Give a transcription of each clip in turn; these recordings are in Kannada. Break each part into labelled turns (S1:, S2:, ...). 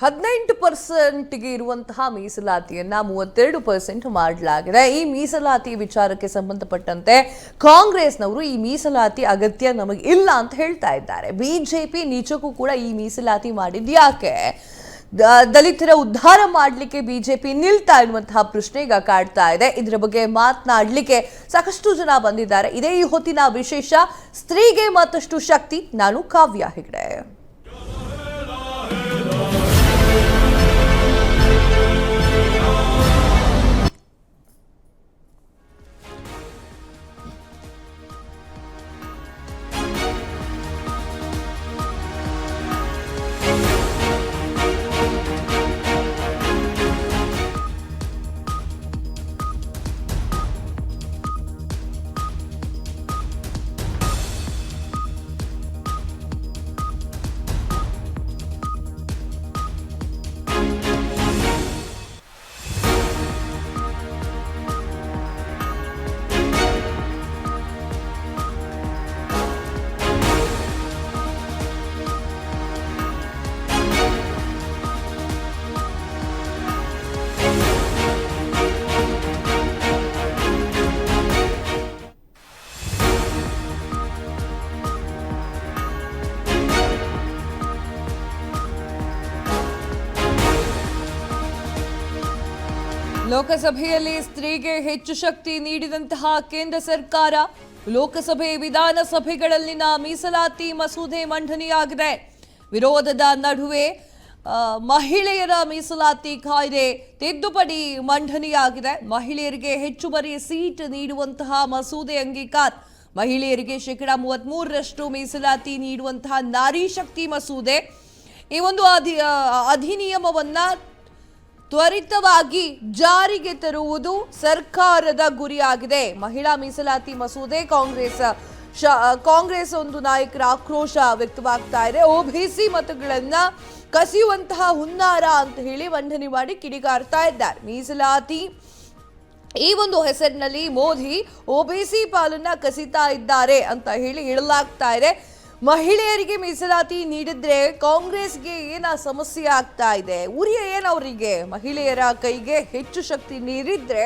S1: 18%ಗೆ ಇರುವಂತಹ ಮೀಸಲಾತಿಯನ್ನ 32% ಮಾಡಲಾಗಿದೆ. ಈ ಮೀಸಲಾತಿ ವಿಚಾರಕ್ಕೆ ಸಂಬಂಧಪಟ್ಟಂತೆ ಕಾಂಗ್ರೆಸ್ನವರು ಈ ಮೀಸಲಾತಿ ಅಗತ್ಯ ನಮಗೆ ಇಲ್ಲ ಅಂತ ಹೇಳ್ತಾ ಇದ್ದಾರೆ. ಬಿಜೆಪಿ ನಿಜಕ್ಕೂ ಕೂಡ ಈ ಮೀಸಲಾತಿ ಮಾಡಿದ್ಯಾಕೆ? ದಲಿತರ ಉದ್ಧಾರ ಮಾಡಲಿಕ್ಕೆ ಬಿಜೆಪಿ ನಿಲ್ತಾ ಇರುವಂತಹ ಪ್ರಶ್ನೆ ಈಗ ಕಾಡ್ತಾ ಇದೆ. ಇದರ ಬಗ್ಗೆ ಮಾತನಾಡಲಿಕ್ಕೆ ಸಾಕಷ್ಟು ಜನ ಬಂದಿದ್ದಾರೆ. ಇದೇ ಈ ಹೊತ್ತಿನ ವಿಶೇಷ. ಸ್ತ್ರೀಗೆ ಮತ್ತಷ್ಟು ಶಕ್ತಿ. ನಾನು ಕಾವ್ಯ ಹೆಗ್ಡೆ. ಲೋಕಸಭೆಯಲ್ಲಿ ಸ್ತ್ರೀಗೆ ಹೆಚ್ಚು ಶಕ್ತಿ ನೀಡಿದಂತಹ ಕೇಂದ್ರ ಸರ್ಕಾರ ಲೋಕಸಭೆ ವಿಧಾನಸಭೆಗಳಲ್ಲಿನ ಮೀಸಲಾತಿ ಮಸೂದೆ ಮಂಡನೆಯಾಗಿದೆ. ವಿರೋಧದ ನಡುವೆ ಮಹಿಳೆಯರ ಮೀಸಲಾತಿ ಕಾಯ್ದೆ ತಿದ್ದುಪಡಿ ಮಂಡನೆಯಾಗಿದೆ. ಮಹಿಳೆಯರಿಗೆ ಹೆಚ್ಚುವರಿ ಸೀಟ್ ನೀಡುವಂತಹ ಮಸೂದೆ ಅಂಗೀಕಾರ. ಮಹಿಳೆಯರಿಗೆ 33% ಮೀಸಲಾತಿ ನೀಡುವಂತಹ ನಾರಿ ಶಕ್ತಿ ಮಸೂದೆ. ಈ ಒಂದು ಅಧಿನಿಯಮವನ್ನ ತ್ವರಿತವಾಗಿ ಜಾರಿಗೆ ತರುವುದು ಸರ್ಕಾರದ ಗುರಿಯಾಗಿದೆ. ಮಹಿಳಾ ಮೀಸಲಾತಿ ಮಸೂದೆ ಕಾಂಗ್ರೆಸ್ ಒಂದು ನಾಯಕರ ಆಕ್ರೋಶ ವ್ಯಕ್ತವಾಗ್ತಾ ಇದೆ. ಒಬಿಸಿ ಮತಗಳನ್ನ ಕಸಿಯುವಂತಹ ಹುನ್ನಾರ ಅಂತ ಹೇಳಿ ಮಂಡನೆ ಮಾಡಿ ಕಿಡಿಗಾರ್ತಾ ಇದ್ದಾರೆ. ಮೀಸಲಾತಿ ಈ ಒಂದು ಹೆಸರಿನಲ್ಲಿ ಮೋದಿ ಒಬಿಸಿ ಪಾಲನ್ನ ಕಸಿತಾ ಇದ್ದಾರೆ ಅಂತ ಹೇಳಿ ಹೇಳಲಾಗ್ತಾ ಇದೆ. ಮಹಿಳೆಯರಿಗೆ ಮೀಸಲಾತಿ ನೀಡಿದ್ರೆ ಕಾಂಗ್ರೆಸ್ಗೆ ಏನ ಸಮಸ್ಯೆ ಆಗ್ತಾ ಇದೆ? ಉರಿ ಏನವರಿಗೆ? ಮಹಿಳೆಯರ ಕೈಗೆ ಹೆಚ್ಚು ಶಕ್ತಿ ನೀಡಿದ್ರೆ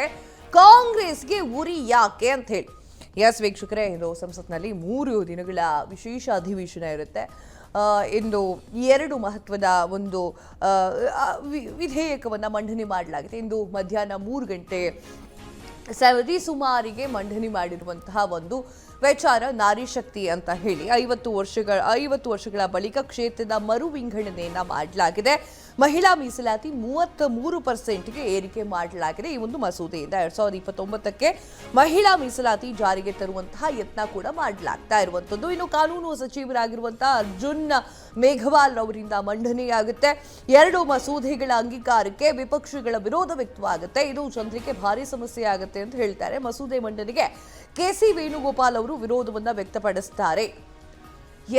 S1: ಕಾಂಗ್ರೆಸ್ಗೆ ಉರಿ ಯಾಕೆ ಅಂತ ಹೇಳಿ. ಎಸ್ ವೀಕ್ಷಕರೇ, ಇದು ಸಂಸತ್ನಲ್ಲಿ 3 ದಿನಗಳ ವಿಶೇಷ ಅಧಿವೇಶನ ಇರುತ್ತೆ. ಇಂದು 2 ಮಹತ್ವದ ಒಂದು ವಿಧೇಯಕವನ್ನು ಮಂಡನೆ ಮಾಡಲಾಗಿದೆ. ಇಂದು ಮಧ್ಯಾಹ್ನ 3 ಗಂಟೆ ಸುಮಾರಿಗೆ ಮಂಡನೆ ಮಾಡಿರುವಂತಹ ಒಂದು ವಿಚಾರ ನಾರಿ ಶಕ್ತಿ ಅಂತ ಹೇಳಿ 50 ವರ್ಷಗಳ ಬಳಿಕ ಕ್ಷೇತ್ರದ ಮರು ವಿಂಗಡಣೆಯನ್ನ ಮಾಡಲಾಗಿದೆ. ಮಹಿಳಾ ಮೀಸಲಾತಿ 33%ಗೆ ಏರಿಕೆ ಮಾಡಲಾಗಿದೆ. ಈ ಒಂದು ಮಸೂದೆಯಿಂದ 2029ಕ್ಕೆ ಮಹಿಳಾ ಮೀಸಲಾತಿ ಜಾರಿಗೆ ತರುವಂತಹ ಯತ್ನ ಕೂಡ ಮಾಡಲಾಗ್ತಾ ಇರುವಂತದ್ದು. ಇನ್ನು ಕಾನೂನು ಸಚಿವರಾಗಿರುವಂತಹ ಅರ್ಜುನ್ ಮೇಘವಾಲ್ ಅವರಿಂದ ಮಂಡನೆಯಾಗುತ್ತೆ. 2 ಮಸೂದೆಗಳ ಅಂಗೀಕಾರಕ್ಕೆ ವಿಪಕ್ಷಗಳ ವಿರೋಧ ವ್ಯಕ್ತವಾಗುತ್ತೆ. ಇದು ಜನರಿಗೆ ಭಾರಿ ಸಮಸ್ಯೆ ಆಗುತ್ತೆ ಅಂತ ಹೇಳ್ತಾರೆ. ಮಸೂದೆ ಮಂಡನೆಗೆ ಕೆಸಿ ವೇಣುಗೋಪಾಲ್ ಅವರು ವಿರೋಧವನ್ನ ವ್ಯಕ್ತಪಡಿಸುತ್ತಾರೆ.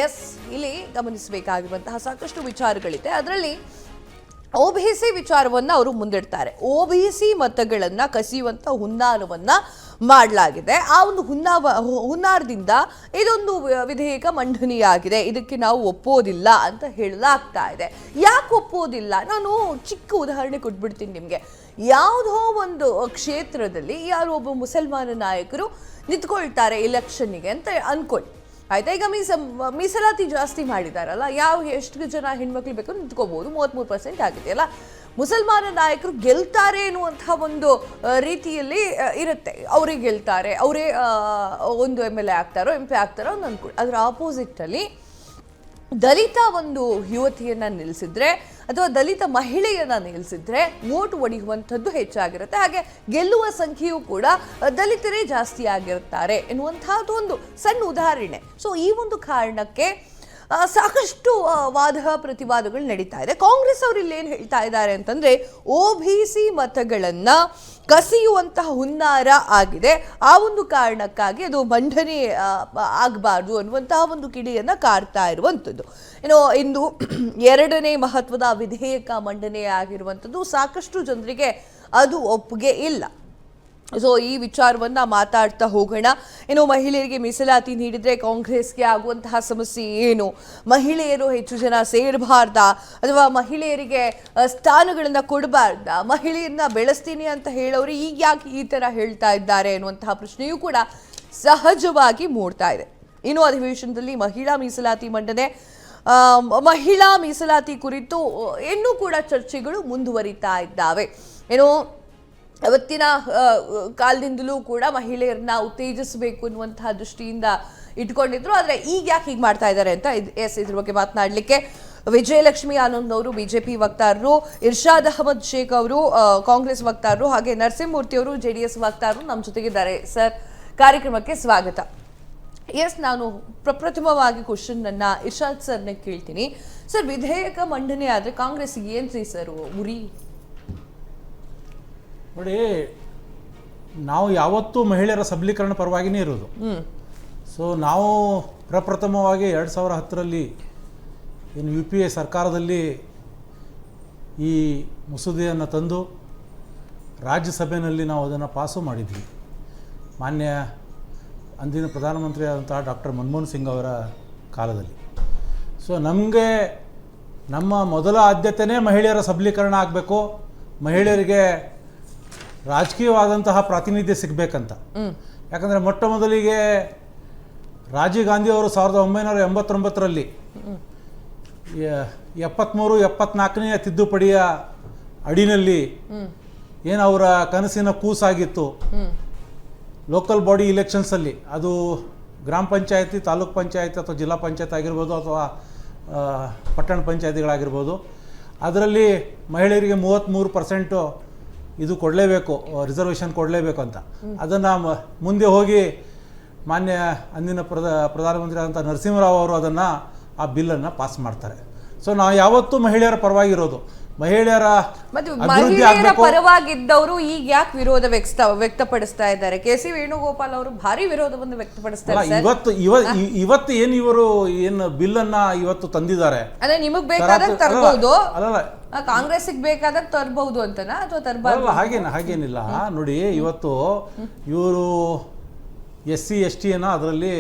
S1: ಎಸ್, ಇಲ್ಲಿ ಗಮನಿಸಬೇಕಾಗಿರುವಂತಹ ಸಾಕಷ್ಟು ವಿಚಾರಗಳಿದೆ. ಅದರಲ್ಲಿ ಒಬಿಸಿ ವಿಚಾರವನ್ನ ಅವರು ಮುಂದಿಡ್ತಾರೆ. ಒಬಿಸಿ ಮತಗಳನ್ನ ಕಸಿಯುವಂತ ಹುನ್ನಾರವನ್ನ ಮಾಡಲಾಗಿದೆ. ಆ ಒಂದು ಹುನ್ನಾರದಿಂದ ಇದೊಂದು ವಿಧೇಯಕ ಮಂಡನೆಯಾಗಿದೆ. ಇದಕ್ಕೆ ನಾವು ಒಪ್ಪೋದಿಲ್ಲ ಅಂತ ಹೇಳಲಾಗ್ತಾ ಇದೆ. ಯಾಕೆ ಒಪ್ಪೋದಿಲ್ಲ? ನಾನು ಚಿಕ್ಕ ಉದಾಹರಣೆ ಕೊಟ್ಬಿಡ್ತೀನಿ ನಿಮಗೆ. ಯಾವುದೋ ಒಂದು ಕ್ಷೇತ್ರದಲ್ಲಿ ಯಾರೋ ಒಬ್ಬ ಮುಸಲ್ಮಾನ ನಾಯಕರು ನಿಂತ್ಕೊಳ್ತಾರೆ ಎಲೆಕ್ಷನ್ನಿಗೆ ಅಂತ ಅನ್ಕೊಳ್ಳಿ, ಆಯ್ತಾ? ಈಗ ಮೀಸಲಾತಿ ಜಾಸ್ತಿ ಮಾಡಿದಾರಲ್ಲ, ಎಷ್ಟು ಜನ ಹೆಣ್ಮಕ್ಳು ಬೇಕು ನಿಂತ್ಕೋಬಹುದು, 33% ಆಗಿದೆಯಲ್ಲ. ಮುಸಲ್ಮಾನ ನಾಯಕರು ಗೆಲ್ತಾರೆ ಎನ್ನುವಂತಹ ಒಂದು ರೀತಿಯಲ್ಲಿ ಇರುತ್ತೆ. ಅವರೇ ಗೆಲ್ತಾರೆ, ಅವರೇ ಒಂದು MLA ಆಗ್ತಾರೋ MP ಆಗ್ತಾರೋ ಅಂತ ಅನ್ಕೊಳ್ಳಿ. ಅದರ ಆಪೋಸಿಟ್ ಅಲ್ಲಿ ದಲಿತ ಒಂದು ಯುವತಿಯನ್ನ ನಿಲ್ಲಿಸಿದ್ರೆ ಅಥವಾ ದಲಿತ ಮಹಿಳೆಯನ್ನ ನಿಲ್ಲಿಸಿದ್ರೆ ವೋಟ್ ಒಡೆಯುವಂಥದ್ದು ಹೆಚ್ಚಾಗಿರುತ್ತೆ. ಹಾಗೆ ಗೆಲ್ಲುವ ಸಂಖ್ಯೆಯೂ ಕೂಡ ದಲಿತರೇ ಜಾಸ್ತಿ ಆಗಿರುತ್ತಾರೆ ಎನ್ನುವಂತಹದ್ದು ಒಂದು ಸಣ್ಣ ಉದಾಹರಣೆ. ಸೊ ಈ ಒಂದು ಕಾರಣಕ್ಕೆ ಸಾಕಷ್ಟು ವಾದ ಪ್ರತಿವಾದಗಳು ನಡೀತಾ ಇದೆ. ಕಾಂಗ್ರೆಸ್ ಅವರು ಇಲ್ಲಿ ಏನು ಹೇಳ್ತಾ ಇದ್ದಾರೆ ಅಂತಂದ್ರೆ, ಒಬಿಸಿ ಮತಗಳನ್ನ ಕಸಿಯುವಂತಹ ಹುನ್ನಾರ ಆಗಿದೆ. ಆ ಒಂದು ಕಾರಣಕ್ಕಾಗಿ ಅದು ಮಂಡನೆ ಆಗಬಾರ್ದು ಅನ್ನುವಂತಹ ಒಂದು ಕಿಡಿಯನ್ನ ಕಾರ್ತಾ ಇರುವಂಥದ್ದು. ಇಂದು 2ನೇ ಮಹತ್ವದ ವಿಧೇಯಕ ಮಂಡನೆ ಆಗಿರುವಂಥದ್ದು. ಸಾಕಷ್ಟು ಜನರಿಗೆ ಅದು ಒಪ್ಪಿಗೆ ಇಲ್ಲ. ಸೊ ಈ ವಿಚಾರವನ್ನ ಮಾತಾಡ್ತಾ ಹೋಗೋಣ. ಇನ್ನು ಮಹಿಳೆಯರಿಗೆ ಮೀಸಲಾತಿ ನೀಡಿದ್ರೆ ಕಾಂಗ್ರೆಸ್ಗೆ ಆಗುವಂತಹ ಸಮಸ್ಯೆ ಏನು, ಮಹಿಳೆಯರು ಹೆಚ್ಚು ಜನ ಸೇರಬಾರ್ದಾ ಅಥವಾ ಮಹಿಳೆಯರಿಗೆ ಸ್ಥಾನಗಳನ್ನ ಕೊಡಬಾರ್ದಾ, ಮಹಿಳೆಯರನ್ನ ಬೆಳೆಸ್ತೀನಿ ಅಂತ ಹೇಳೋರು ಈಗ ಯಾಕೆ ಈ ತರ ಹೇಳ್ತಾ ಇದ್ದಾರೆ ಅನ್ನುವಂತಹ ಪ್ರಶ್ನೆಯೂ ಕೂಡ ಸಹಜವಾಗಿ ಮೂಡ್ತಾ ಇದೆ. ಇನ್ನು ಅಧಿವೇಶನದಲ್ಲಿ ಮಹಿಳಾ ಮೀಸಲಾತಿ ಮಂಡನೆ, ಮಹಿಳಾ ಮೀಸಲಾತಿ ಕುರಿತು ಇನ್ನೂ ಕೂಡ ಚರ್ಚೆಗಳು ಮುಂದುವರಿತಾ ಇದ್ದಾವೆ. ಏನು ಅವತ್ತಿನ ಕಾಲದಿಂದಲೂ ಕೂಡ ಮಹಿಳೆಯರನ್ನ ಉತ್ತೇಜಿಸಬೇಕು ಅನ್ನುವಂತಹ ದೃಷ್ಟಿಯಿಂದ ಇಟ್ಕೊಂಡಿದ್ರು. ಆದರೆ ಈಗ ಯಾಕೆ ಹೀಗೆ ಮಾಡ್ತಾ ಇದ್ದಾರೆ ಅಂತ ಇದ್ರ ಬಗ್ಗೆ ಮಾತನಾಡಲಿಕ್ಕೆ ವಿಜಯಲಕ್ಷ್ಮಿ ಆನಂದ್ ಅವರು ಬಿಜೆಪಿ ವಕ್ತಾರರು, ಇರ್ಷಾದ್ ಅಹಮದ್ ಶೇಖ್ ಅವರು ಕಾಂಗ್ರೆಸ್ ವಕ್ತಾರರು, ಹಾಗೆ ನರಸಿಂಹಮೂರ್ತಿ ಅವರು ಜೆಡಿಎಸ್ ವಕ್ತಾರರು ನಮ್ಮ ಜೊತೆಗಿದ್ದಾರೆ. ಸರ್, ಕಾರ್ಯಕ್ರಮಕ್ಕೆ ಸ್ವಾಗತ. ನಾನು ಪ್ರಪ್ರಥಮವಾಗಿ ಕ್ವಶನ್ ನನ್ನ ಇರ್ಷಾದ್ ಸರ್ನ ಕೇಳ್ತೀನಿ. ಸರ್, ವಿಧೇಯಕ ಮಂಡನೆ ಆದರೆ ಕಾಂಗ್ರೆಸ್ ಏನ್ರಿ ಸರ್ ಉರಿ?
S2: ನೋಡಿ, ನಾವು ಯಾವತ್ತೂ ಮಹಿಳೆಯರ ಸಬಲೀಕರಣ ಪರವಾಗಿಯೇ ಇರೋದು. ಸೊ ನಾವು ಪ್ರಪ್ರಥಮವಾಗಿ 2010ರಲ್ಲಿ ಏನು UPA ಸರ್ಕಾರದಲ್ಲಿ ಈ ಮಸೂದೆಯನ್ನು ತಂದು ರಾಜ್ಯಸಭೆಯಲ್ಲಿ ನಾವು ಅದನ್ನು ಪಾಸು ಮಾಡಿದ್ವಿ. ಮಾನ್ಯ ಅಂದಿನ ಪ್ರಧಾನಮಂತ್ರಿ ಆದಂತಹ ಡಾಕ್ಟರ್ ಮನಮೋಹನ್ ಸಿಂಗ್ ಅವರ ಕಾಲದಲ್ಲಿ. ಸೊ ನಮಗೆ ನಮ್ಮ ಮೊದಲ ಆದ್ಯತೆಯೇ ಮಹಿಳೆಯರ ಸಬಲೀಕರಣ ಆಗಬೇಕು, ಮಹಿಳೆಯರಿಗೆ ರಾಜಕೀಯವಾದಂತಹ ಪ್ರಾತಿನಿಧ್ಯ ಸಿಗಬೇಕಂತ. ಯಾಕಂದರೆ ಮೊಟ್ಟ ಮೊದಲಿಗೆ ರಾಜೀವ್ ಗಾಂಧಿ ಅವರು 1989ರಲ್ಲಿ 73-74ನೇ ತಿದ್ದುಪಡಿಯ ಅಡಿನಲ್ಲಿ ಏನು ಅವರ ಕನಸಿನ ಕೂಸಾಗಿತ್ತು, ಲೋಕಲ್ ಬಾಡಿ ಇಲೆಕ್ಷನ್ಸಲ್ಲಿ, ಅದು ಗ್ರಾಮ ಪಂಚಾಯತಿ, ತಾಲೂಕ್ ಪಂಚಾಯತಿ ಅಥವಾ ಜಿಲ್ಲಾ ಪಂಚಾಯತ್ ಆಗಿರ್ಬೋದು ಅಥವಾ ಪಟ್ಟಣ ಪಂಚಾಯತಿಗಳಾಗಿರ್ಬೋದು, ಅದರಲ್ಲಿ ಮಹಿಳೆಯರಿಗೆ 33% ಇದು ಕೊಡಲೇಬೇಕು, ರಿಸರ್ವೇಷನ್ ಕೊಡಲೇಬೇಕು ಅಂತ. ಅದನ್ನು ಮುಂದೆ ಹೋಗಿ ಮಾನ್ಯ ಅಂದಿನ ಪ್ರಧಾನಮಂತ್ರಿ ಆದಂಥ ನರಸಿಂಹರಾವ್ ಅವರು ಅದನ್ನು ಆ ಬಿಲ್ಲನ್ನು ಪಾಸ್ ಮಾಡ್ತಾರೆ. ಸೊ ನಾವು ಯಾವತ್ತೂ ಮಹಿಳೆಯರ ಪರವಾಗಿರೋದು, ಮಹಿಳೆಯರ ಅಭಿವೃದ್ಧಿ ಆಗಬೇಕು.
S1: ಪರವಾಗಿದ್ದವರು ಈಗ ಯಾಕೆ ವಿರೋಧ ವ್ಯಕ್ತಪಡಿಸ್ತಾ ಇದ್ದಾರೆ? KC ವೇಣುಗೋಪಾಲ್ ಅವರು ಭಾರಿ ವಿರೋಧವನ್ನು ವ್ಯಕ್ತಪಡಿಸ್ತಾರೆ.
S2: ಇವತ್ತು ಏನು ಇವರು ಏನು ಬಿಲ್ಲನ್ನ ಇವತ್ತು ತಂದಿದ್ದಾರೆ,
S1: ಅಂದ್ರೆ ನಿಮಗ್ ಬೇಕಾದಾಗ ತರಬಹುದು, ಕಾಂಗ್ರೆಸ್ಗೆ ಬೇಕಾದಾಗ ತರಬಹುದು ಅಂತನಾ ಅಥವಾ ತರಬಾರ್ದು?
S2: ಹಾಗೇನಿಲ್ಲ. ನೋಡಿ, ಇವತ್ತು ಇವರು SC ST ಅದರಲ್ಲಿ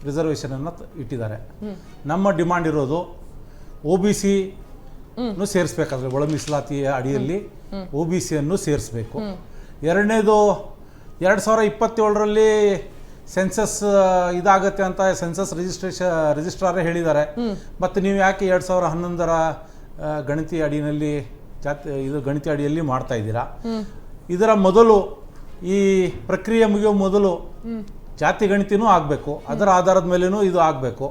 S2: ರಿಸರ್ವೇಷನ್ ಅನ್ನು ಇಟ್ಟಿದ್ದಾರೆ. ನಮ್ಮ ಡಿಮಾಂಡ್ ಇರೋದು OBC ಸೇರಿಸ್ಬೇಕಾದ್ರೆ ಒಳ ಮೀಸಲಾತಿಯ ಅಡಿಯಲ್ಲಿ OBC ಅನ್ನು ಸೇರಿಸಬೇಕು. ಎರಡನೇದು 2027ರಲ್ಲಿ ಸೆನ್ಸಸ್ ಇದಾಗತ್ತೆ ಅಂತ ಸೆನ್ಸಸ್ ರಿಜಿಸ್ಟ್ರಾರೇ ಹೇಳಿದ್ದಾರೆ. ಮತ್ತು ನೀವು ಯಾಕೆ 2011ರ ಗಣತಿ ಅಡಿಯಲ್ಲಿ ಗಣತಿ ಅಡಿಯಲ್ಲಿ ಮಾಡ್ತಾ ಇದ್ದೀರಾ? ಇದರ ಮೊದಲು ಈ ಪ್ರಕ್ರಿಯೆ ಮುಗಿಯೋ ಮೊದಲು ಜಾತಿ ಗಣತಿನೂ ಆಗಬೇಕು, ಅದರ ಆಧಾರದ ಮೇಲೇನೂ ಇದು ಆಗಬೇಕು.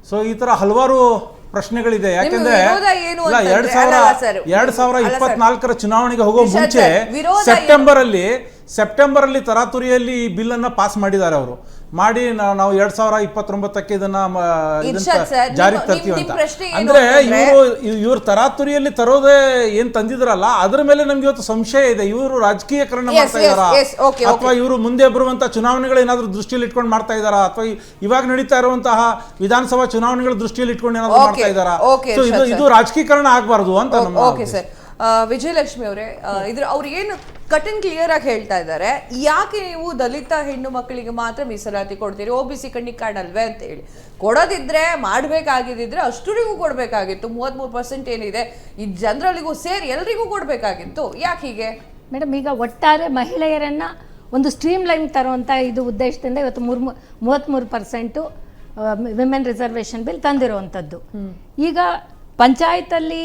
S2: ಸೊ ಈ ಥರ ಹಲವಾರು ಪ್ರಶ್ನೆಗಳಿದೆ. ಯಾಕೆಂದ್ರೆ 2024ರ ಚುನಾವಣೆಗೆ ಹೋಗೋ ಮುಂಚೆ ಸೆಪ್ಟೆಂಬರ್ ಅಲ್ಲಿ ತರಾತುರಿಯಲ್ಲಿ ಈ ಬಿಲ್ ಅನ್ನ ಪಾಸ್ ಮಾಡಿದ್ದಾರೆ ಅವರು. ಮಾಡಿ ನಾವು 2029ಕ್ಕೆ ಇದನ್ನ ಜಾರಿಗೆ ತರ್ತೀವಿ ಅಂತ. ಅಂದ್ರೆ ಇವರು ತರಾತುರಿಯಲ್ಲಿ ತರೋದೇ ಏನ್ ತಂದಿದ್ರಲ್ಲ, ಅದ್ರ ಮೇಲೆ ನಮ್ಗೆ ಇವತ್ತು ಸಂಶಯ ಇದೆ. ಇವರು ರಾಜಕೀಯಕರಣ ಮಾಡ್ತಾ ಇದಾರಾ ಅಥವಾ ಇವರು ಮುಂದೆ ಬರುವಂತಹ ಚುನಾವಣೆಗಳು ಏನಾದ್ರು ದೃಷ್ಟಿಯಲ್ಲಿ ಇಟ್ಕೊಂಡು ಮಾಡ್ತಾ ಇದಾರಾ ಅಥವಾ ಇವಾಗ ನಡೀತಾ ಇರುವಂತಹ ವಿಧಾನಸಭಾ ಚುನಾವಣೆಗಳ ದೃಷ್ಟಿಯಲ್ಲಿ ಇಟ್ಕೊಂಡು ಏನಾದ್ರು ಮಾಡ್ತಾ ಇದಾರಾ? ಇದು ರಾಜಕೀಕರಣ ಆಗ್ಬಾರ್ದು ಅಂತ ನಮ್ಮ
S1: ವಿಜಯಲಕ್ಷ್ಮಿ ಅವರೇ, ಅವ್ರು ಏನು ಕಟ್ ಅಂಡ್ ಕ್ಲಿಯರ್ ಆಗಿ ಹೇಳ್ತಾ ಇದ್ದಾರೆ, ಯಾಕೆ ನೀವು ದಲಿತ ಹೆಣ್ಣು ಮಕ್ಕಳಿಗೆ ಮಾತ್ರ ಮೀಸಲಾತಿ ಕೊಡ್ತೀರಿ, OBC ಕಣ್ಣಿಗೆ ಕಾಣಲ್ವೇ ಅಂತ ಹೇಳಿ. ಕೊಡೋದಿದ್ರೆ ಮಾಡಬೇಕಾಗಿದ್ದಿದ್ರೆ ಅಷ್ಟರಿಗೂ ಕೊಡಬೇಕಾಗಿತ್ತು. 33% ಏನಿದೆ ಈ ಜನರಲ್ಲಿಗೂ ಸೇರಿ ಎಲ್ರಿಗೂ ಕೊಡಬೇಕಾಗಿತ್ತು. ಯಾಕೆ ಹೀಗೆ
S3: ಮೇಡಮ್? ಈಗ ಒಟ್ಟಾರೆ ಮಹಿಳೆಯರನ್ನ ಒಂದು ಸ್ಟ್ರೀಮ್ ಲೈನ್ ತರುವಂಥ ಇದು ಉದ್ದೇಶದಿಂದ ಇವತ್ತು 33% ವಿಮೆನ್ ರಿಸರ್ವೇಷನ್ ಬಿಲ್ ತಂದಿರುವಂಥದ್ದು. ಈಗ ಪಂಚಾಯತಲ್ಲಿ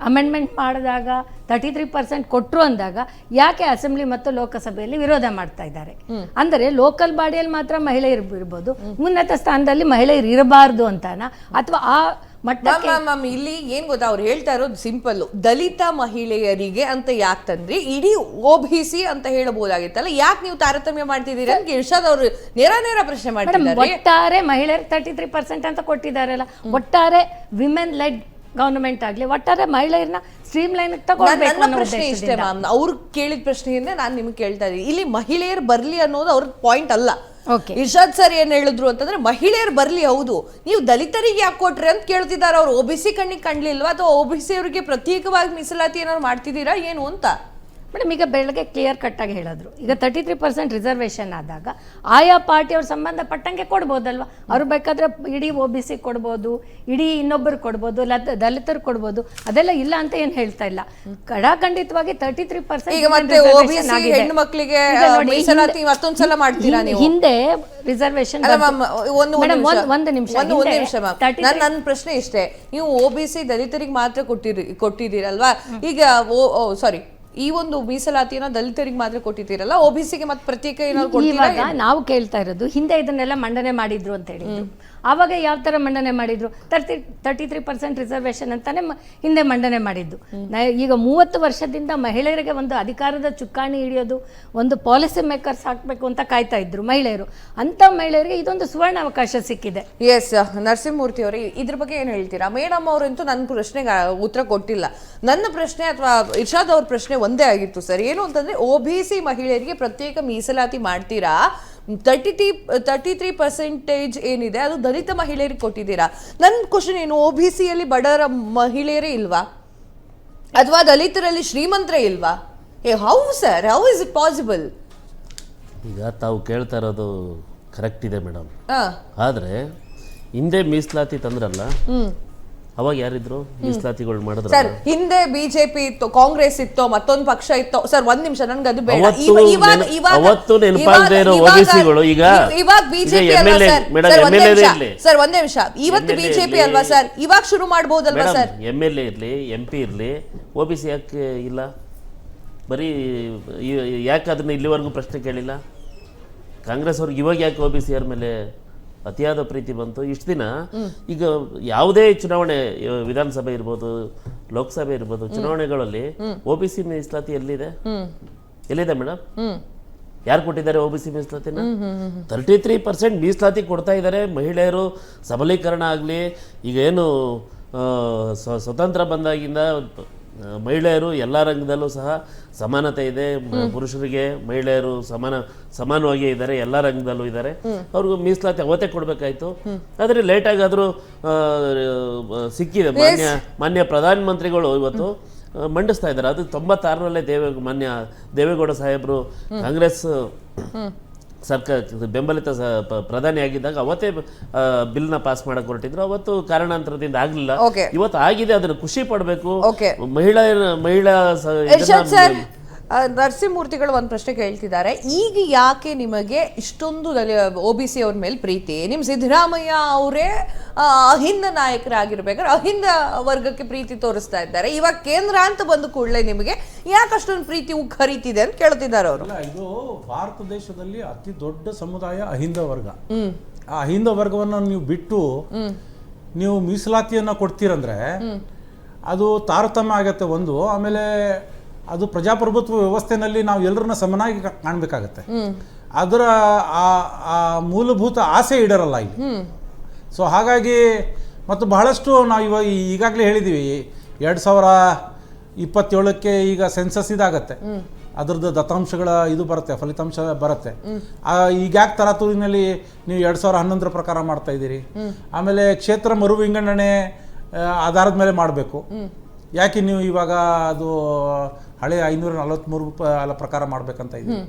S3: ಅಮೆಂಡ್ಮೆಂಟ್ ಮಾಡಿದಾಗ 33% ಕೊಟ್ಟರು ಅಂದಾಗ ಯಾಕೆ ಅಸೆಂಬ್ಲಿ ಮತ್ತು ಲೋಕಸಭೆಯಲ್ಲಿ ವಿರೋಧ ಮಾಡ್ತಾ ಇದ್ದಾರೆ? ಅಂದರೆ ಲೋಕಲ್ ಬಾಡಿಯಲ್ಲಿ ಮಾತ್ರ ಮಹಿಳೆಯರು ಇರ್ಬೋದು, ಉನ್ನತ ಸ್ಥಾನದಲ್ಲಿ ಮಹಿಳೆಯರು ಇರಬಾರ್ದು ಅಂತಾನ ಅಥವಾ ಆ
S1: ಇಲ್ಲಿ ಏನ್ ಗೊತ್ತಾ, ಅವ್ರು ಹೇಳ್ತಾ ಇರೋದು ಸಿಂಪಲ್, ದಲಿತ ಮಹಿಳೆಯರಿಗೆ ಅಂತ ಯಾಕೆ ತಂದ್ರಿ, ಇಡೀ OBC ಅಂತ ಹೇಳಬಹುದಾಗಿತ್ತಲ್ಲ, ಯಾಕೆ ನೀವು ತಾರತಮ್ಯ ಮಾಡ್ತಿದ್ದೀರಿ ಅಂತ ಇರ್ಷಾದ್ ಅವರು ನೇರ ಪ್ರಶ್ನೆ ಮಾಡ್ತಿದ್ದಾರೆ.
S3: ಒಟ್ಟಾರೆ ಮಹಿಳೆಯರು 33% ಅಂತ ಕೊಟ್ಟಿದ್ದಾರಲ್ಲ, ಒಟ್ಟಾರೆ ವಿಮೆನ್ ಲೆಡ್ ಗವರ್ನಮೆಂಟ್ ಆಗ್ಲಿ, ಒಟ್ಟಾರೆ ಮಹಿಳೆಯರನ್ನ ಸ್ಟ್ರೀಮ್ ಲೈನ್ ತಗೊಳ್ಬೇಕು ಅನ್ನೋ
S1: ಪ್ರಶ್ನೆ ಇಷ್ಟೇ ಮ್ಯಾಮ್. ಅವ್ರು ಕೇಳಿದ ಪ್ರಶ್ನೆಯಿಂದ ನಾನು ನಿಮ್ಗೆ ಕೇಳ್ತಾ ಇದ್ದೀನಿ. ಇಲ್ಲಿ ಮಹಿಳೆಯರು ಬರ್ಲಿ ಅನ್ನೋದು ಅವ್ರ ಪಾಯಿಂಟ್ ಅಲ್ಲ. ಇರ್ಷಾದ್ ಸರ್ ಏನ್ ಹೇಳಿದ್ರು ಅಂತಂದ್ರೆ ಮಹಿಳೆಯರು ಬರ್ಲಿ, ಹೌದು, ನೀವು ದಲಿತರಿಗೆ ಯಾಕೆ ಕೊಟ್ರಿ ಅಂತ ಕೇಳ್ತಿದ್ದಾರೆ ಅವ್ರು. OBC ಕಣ್ಣಿಗೆ ಕಂಡ್ಲಿಲ್ವಾ ಅಥವಾ OBC ಅವರಿಗೆ ಪ್ರತ್ಯೇಕವಾಗಿ ಮೀಸಲಾತಿ ಏನಾದ್ರು ಮಾಡ್ತಿದ್ದೀರಾ ಏನು ಅಂತ?
S3: ಮೇಡಮ್ ಈಗ ಬೆಳಗ್ಗೆ ಕ್ಲಿಯರ್ ಕಟ್ಟಾಗಿ ಹೇಳಿದ್ರು, ಈಗ 33% ರಿಸರ್ವೇಷನ್ ಆದಾಗ ಆಯಾ ಪಾರ್ಟಿಯವ್ರ ಸಂಬಂಧಪಟ್ಟಂಗೆ ಕೊಡ್ಬೋದಲ್ವಾ? ಅವ್ರು ಬೇಕಾದ್ರೆ ಇಡೀ OBC ಕೊಡ್ಬೋದು, ಇಡೀ ಇನ್ನೊಬ್ಬರು ಕೊಡ್ಬೋದು, ದಲಿತರು ಕೊಡ್ಬೋದು, ಅದೆಲ್ಲ ಇಲ್ಲ ಅಂತ ಏನು ಹೇಳ್ತಾ ಇಲ್ಲ. ಕಡಾಖಂಡಿತವಾಗಿ 33%
S1: ಈಗ ಮತ್ತೆ OBC ಹೆಣ್ಣು ಮಕ್ಕಳಿಗೆ ಮೀಸಲಾತಿ ಮತ್ತೊಂದ್ಸಲ ಮಾಡ್ತೀರಾ ನೀವು?
S3: ಹಿಂದೆ ರಿಸರ್ವೇಷನ್
S1: ಒಂದು ನಿಮಿಷ ನನ್ನ ಪ್ರಶ್ನೆ ಇಷ್ಟೇ, ನೀವು OBC ದಲಿತರಿಗೆ ಮಾತ್ರ ಕೊಟ್ಟಿದ್ದೀರಲ್ವಾ? ಈಗ ಸಾರಿ, ಈ ಒಂದು ಮೀಸಲಾತಿಯನ್ನ ದಲಿತರಿಗೆ ಮಾತ್ರ ಕೊಟ್ಟಿದ್ದೀರಲ್ಲ, OBCಗೆ ಮತ್ತೆ ಪ್ರತ್ಯೇಕ ಏನಾದ್ರು ಕೊಡ್ತೀರಾ?
S3: ಇವಾಗ ನಾವು ಕೇಳ್ತಾ ಇರೋದು, ಹಿಂದೆ ಇದನ್ನೆಲ್ಲ ಮಂಡನೆ ಮಾಡಿದ್ರು ಅಂತ ಹೇಳಿದ್ರು. ಆವಾಗ ಯಾವ ತರ ಮಂಡನೆ ಮಾಡಿದ್ರು? 33% ರಿಸರ್ವೇಷನ್ ಅಂತಾನೆ ಹಿಂದೆ ಮಂಡನೆ ಮಾಡಿದ್ದು. ಈಗ 30 ವರ್ಷದಿಂದ ಮಹಿಳೆಯರಿಗೆ ಒಂದು ಅಧಿಕಾರದ ಚುಕ್ಕಾಣಿ ಹಿಡಿಯೋದು, ಒಂದು ಪಾಲಿಸಿ ಮೇಕರ್ಸ್ ಹಾಕ್ಬೇಕು ಅಂತ ಕಾಯ್ತಾ ಇದ್ರು ಮಹಿಳೆಯರು. ಅಂತ ಮಹಿಳೆಯರಿಗೆ ಇದೊಂದು ಸುವರ್ಣ ಅವಕಾಶ ಸಿಕ್ಕಿದೆ.
S1: ಎಸ್, ನರಸಿಂಹಮೂರ್ತಿ ಅವರೇ, ಇದ್ರ ಬಗ್ಗೆ ಏನ್ ಹೇಳ್ತೀರಾ? ಮೇಡಮ್ ಅವರಂತೂ ನನ್ನ ಪ್ರಶ್ನೆಗೆ ಉತ್ತರ ಕೊಟ್ಟಿಲ್ಲ. ನನ್ನ ಪ್ರಶ್ನೆ ಅಥವಾ ಇರ್ಷಾದ್ ಅವ್ರ ಪ್ರಶ್ನೆ ಒಂದೇ ಆಗಿತ್ತು ಸರ್. ಏನು ಅಂತಂದ್ರೆ, OBC ಮಹಿಳೆಯರಿಗೆ ಪ್ರತ್ಯೇಕ ಮೀಸಲಾತಿ ಮಾಡ್ತೀರಾ? 33% ಏನಿದೆ ಅದು ದಲಿತ ಮಹಿಳೆಯರಿಗೆ ಕೊಟ್ಟಿದ್ದೀರಾ. ನನ್ನ ಕ್ವಶನ್ ಏನು, OBCಯಲ್ಲಿ ಬಡವರ ಮಹಿಳೆಯರೇ ಇಲ್ವಾ, ಅಥವಾ ದಲಿತರಲ್ಲಿ ಶ್ರೀಮಂತರೇ ಇಲ್ವಾ? How sir, how is it possible?
S4: ಈಗ ತಾವು ಕೇಳ್ತಾ ಇರೋದು ಕರೆಕ್ಟ್ ಇದೆ ಮೇಡಮ್, ಆದರೆ ಹಿಂದೆ ಮೀಸಲಾತಿ ತಂದ್ರಲ್ಲ, ಅವಾಗ ಯಾರಿದ್ರು ಮೀಸಲಾತಿಗಳು ಮಾಡಿದ್ರು?
S1: ಸರ್, ಹಿಂದೆ ಬಿಜೆಪಿ ಇತ್ತು, ಕಾಂಗ್ರೆಸ್ ಇತ್ತು, ಮತ್ತೊಂದು ಪಕ್ಷ ಇತ್ತು. ಸರ್ ಒಂದ್ ನಿಮಿಷ, ನನ್ಗೆ ಅದು ಬೇಡ.
S4: ಅವತ್ತು ನೆನಪಾಗದೇ ಇರೋ OBCಗಳು ಈಗ
S1: ಬಿಜೆಪಿ ಅಲ್ವಾ ಸರ್? ಒಂದೇ ನಿಮಿಷ, ಇವತ್ತು ಬಿಜೆಪಿ ಅಲ್ವಾ ಸರ್? ಇವಾಗ ಶುರು ಮಾಡಬಹುದಲ್ವಾ ಸರ್?
S4: MLA ಇರ್ಲಿ, MP ಇರ್ಲಿ, OBC ಯಾಕೆ ಇಲ್ಲ? ಬರೀ ಯಾಕೆ ಅದನ್ನ ಇಲ್ಲಿವರೆಗೂ ಪ್ರಶ್ನೆ ಕೇಳಿಲ್ಲ? ಕಾಂಗ್ರೆಸ್ ಅವ್ರಿಗೆ ಇವಾಗ ಯಾಕೆ OBC ಯಾರ ಮೇಲೆ ಅತಿಯಾದ ಪ್ರೀತಿ ಬಂತು? ಇಷ್ಟು ದಿನ ಈಗ ಯಾವುದೇ ಚುನಾವಣೆ, ವಿಧಾನಸಭೆ ಇರ್ಬೋದು, ಲೋಕಸಭೆ ಇರ್ಬೋದು, ಚುನಾವಣೆಗಳಲ್ಲಿ OBC ಮೀಸಲಾತಿ ಎಲ್ಲಿದೆ ಮೇಡಮ್? ಯಾರು ಕೊಟ್ಟಿದ್ದಾರೆ OBC ಮೀಸಲಾತಿನ? 33% ಮೀಸಲಾತಿ ಕೊಡ್ತಾ ಇದ್ದಾರೆ. ಮಹಿಳೆಯರು ಸಬಲೀಕರಣ ಆಗಲಿ, ಈಗ ಏನು ಸ್ವತಂತ್ರ ಬಂದಾಗಿಂದ ಮಹಿಳೆಯರು ಎಲ್ಲ ರಂಗದಲ್ಲೂ ಸಹ ಸಮಾನತೆ ಇದೆ. ಪುರುಷರಿಗೆ ಮಹಿಳೆಯರು ಸಮಾನವಾಗಿ ಇದ್ದಾರೆ, ಎಲ್ಲ ರಂಗದಲ್ಲೂ ಇದ್ದಾರೆ. ಅವ್ರಿಗೂ ಮೀಸಲಾತಿ ಅವತ್ತೇ ಕೊಡ್ಬೇಕಾಯ್ತು, ಆದ್ರೆ ಲೇಟ್ ಆಗಾದ್ರೂ ಸಿಕ್ಕಿದೆ. ಮಾನ್ಯ ಪ್ರಧಾನಮಂತ್ರಿಗಳು ಇವತ್ತು ಮಂಡಿಸ್ತಾ ಇದ್ದಾರೆ. ಅದು 96ರಲ್ಲೇ ಮಾನ್ಯ ದೇವೇಗೌಡ ಸಾಹೇಬರು ಕಾಂಗ್ರೆಸ್ ಸರ್ಕಾರ ಬೆಂಬಲಿತ ಪ್ರಧಾನಿ ಆಗಿದ್ದಾಗ ಅವತ್ತೇ ಬಿಲ್ನ ಪಾಸ್ ಮಾಡಕ್ ಹೊರಟಿದ್ರು. ಅವತ್ತು ಕಾರಣಾಂತರದಿಂದ ಆಗ್ಲಿಲ್ಲ, ಇವತ್ತು ಆಗಿದೆ. ಅದನ್ನು ಖುಷಿ ಪಡಬೇಕು. ಮಹಿಳಾ
S1: ನರಸಿಂಹಮೂರ್ತಿಗಳು ಒಂದು ಪ್ರಶ್ನೆ ಕೇಳ್ತಿದ್ದಾರೆ, ಈಗ ಯಾಕೆ ನಿಮಗೆ ಇಷ್ಟೊಂದು OBC ಅವ್ರ ಮೇಲೆ ಪ್ರೀತಿ? ನಿಮ್ ಸಿದ್ದರಾಮಯ್ಯ ಅವರೇ ಅಹಿಂದ ನಾಯಕರಾಗಿರ್ಬೇಕಾದ್ರೆ ಅಹಿಂದ ವರ್ಗಕ್ಕೆ ಪ್ರೀತಿ ತೋರಿಸ್ತಾ ಇದ್ದಾರೆ. ಇವಾಗ ಕೇಂದ್ರ ಅಂತ ಬಂದ ಕೂಡಲೇ ನಿಮಗೆ ಯಾಕೆ ಅಷ್ಟೊಂದು ಪ್ರೀತಿ ಉಕ್ಕರಿತಿದೆ ಅಂತ ಕೇಳ್ತಿದ್ದಾರೆ ಅವರು.
S2: ಇದು ಭಾರತ ದೇಶದಲ್ಲಿ ಅತಿ ದೊಡ್ಡ ಸಮುದಾಯ ಅಹಿಂದ ವರ್ಗ. ಆ ಅಹಿಂದ ವರ್ಗವನ್ನು ನೀವು ಬಿಟ್ಟು ನೀವು ಮೀಸಲಾತಿಯನ್ನ ಕೊಡ್ತೀರಂದ್ರೆ ಅದು ತಾರತಮ್ಯ ಆಗತ್ತೆ ಒಂದು. ಆಮೇಲೆ ಅದು ಪ್ರಜಾಪ್ರಭುತ್ವ ವ್ಯವಸ್ಥೆನಲ್ಲಿ ನಾವು ಎಲ್ಲರನ್ನ ಸಮನಾಗಿ ಕಾಣಬೇಕಾಗತ್ತೆ. ಅದರ ಆ ಮೂಲಭೂತ ಆಸೆ ಇಡರಲ್ಲ ಇಲ್ಲಿ. ಸೊ ಹಾಗಾಗಿ ಮತ್ತು ಬಹಳಷ್ಟು ನಾವು ಈಗಾಗಲೇ ಹೇಳಿದ್ದೀವಿ, 2027ಕ್ಕೆ ಈಗ ಸೆನ್ಸಸ್ ಇದಾಗತ್ತೆ, ಅದರದ್ದು ದತ್ತಾಂಶಗಳ ಇದು ಬರುತ್ತೆ, ಫಲಿತಾಂಶ ಬರುತ್ತೆ. ಈಗ ಯಾಕೆ ತರಾತುರಿನಲ್ಲಿ ನೀವು 2011ರ ಪ್ರಕಾರ ಮಾಡ್ತಾ ಇದ್ದೀರಿ? ಆಮೇಲೆ ಕ್ಷೇತ್ರ ಮರು ವಿಂಗಡಣೆ ಆಧಾರದ ಮೇಲೆ ಮಾಡಬೇಕು. ಯಾಕೆ ನೀವು ಇವಾಗ ಅದು ಹಳೆ 543 ಪ್ರಕಾರ ಮಾಡ್ಬೇಕಂತ ಇದ್ದೀವಿ?